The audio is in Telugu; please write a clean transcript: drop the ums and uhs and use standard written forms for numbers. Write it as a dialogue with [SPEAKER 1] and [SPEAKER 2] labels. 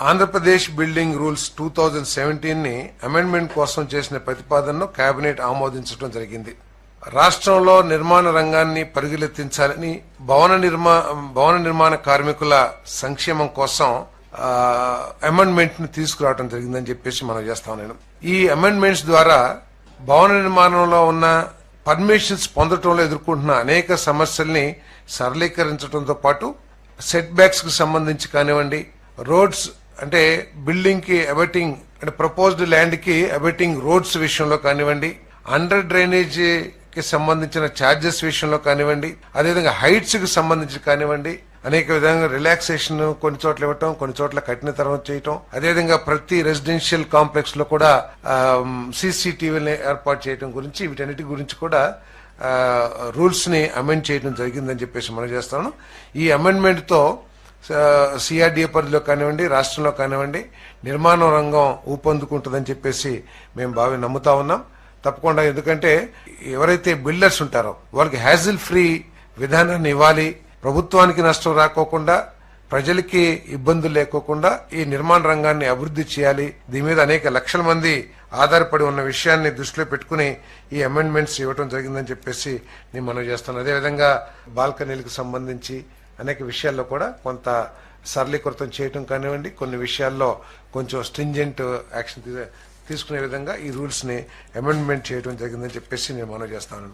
[SPEAKER 1] ఆంధ్రప్రదేశ్ బిల్డింగ్ రూల్స్ 2017 ని అమెండ్మెంట్ కోసం చేసిన ప్రతిపాదనను కేబినెట్ ఆమోదించడం జరిగింది. రాష్ట్రంలో నిర్మాణ రంగాన్ని పరుగులెత్తించాలని భవన నిర్మాణ కార్మికుల సంక్షేమం కోసం అమెండ్మెంట్ ని తీసుకురావడం జరిగిందని చెప్పేసి మనం చేస్తాం. నేను ఈ అమెండ్మెంట్స్ ద్వారా భవన నిర్మాణంలో ఉన్న పర్మిషన్స్ పొందటంలో ఎదుర్కొంటున్న అనేక సమస్యల్ని సరళీకరించడంతో పాటు సెట్ బ్యాక్స్ కి సంబంధించి కానివ్వండి, రోడ్స్ అంటే బిల్డింగ్ కి అబెటింగ్ అంటే ప్రపోజ్డ్ ల్యాండ్ కి అబెటింగ్ రోడ్స్ విషయంలో కానివ్వండి, అండర్ డ్రైనేజ్ కి సంబంధించిన ఛార్జెస్ విషయంలో కానివ్వండి, అదేవిధంగా హైట్స్ కి సంబంధించి కానివ్వండి, అనేక విధంగా రిలాక్సేషన్ కొన్ని చోట్ల ఇవ్వటం, కొన్ని చోట్ల కఠినతరం చేయటం, అదేవిధంగా ప్రతి రెసిడెన్షియల్ కాంప్లెక్స్ లో కూడా సీసీటీవీని ఏర్పాటు చేయడం గురించి వీటన్నిటి గురించి కూడా రూల్స్ ని అమెండ్ చేయడం జరిగిందని చెప్పేసి మనం చేస్తాను. ఈ అమెండ్మెంట్ తో సిఆర్డీఏ పరిధిలో కానివ్వండి, రాష్ట్రంలో కానివ్వండి నిర్మాణ రంగం ఊపందుకుంటుందని చెప్పేసి మేము నమ్ముతా ఉన్నాం. తప్పకుండా, ఎందుకంటే ఎవరైతే బిల్డర్స్ ఉంటారో వాళ్ళకి హ్యాజిల్ ఫ్రీ విధానాన్ని ఇవ్వాలి, ప్రభుత్వానికి నష్టం రాకోకుండా, ప్రజలకి ఇబ్బందులు లేకోకుండా ఈ నిర్మాణ రంగాన్ని అభివృద్ధి చేయాలి. దీని మీద అనేక లక్షల మంది ఆధారపడి ఉన్న విషయాన్ని దృష్టిలో పెట్టుకుని ఈ అమెండ్మెంట్స్ ఇవ్వడం జరిగిందని చెప్పేసి నేను మనవి చేస్తాను. అదేవిధంగా బాల్కనీలకు సంబంధించి అనేక విషయాల్లో కూడా కొంత సరళీకృతం చేయడం కానివ్వండి, కొన్ని విషయాల్లో కొంచెం స్ట్రింజెంట్ యాక్షన్ తీసుకునే విధంగా ఈ రూల్స్ ని అమెండ్మెంట్ చేయడం జరిగిందని చెప్పేసి నేను మనవి చేస్తాను.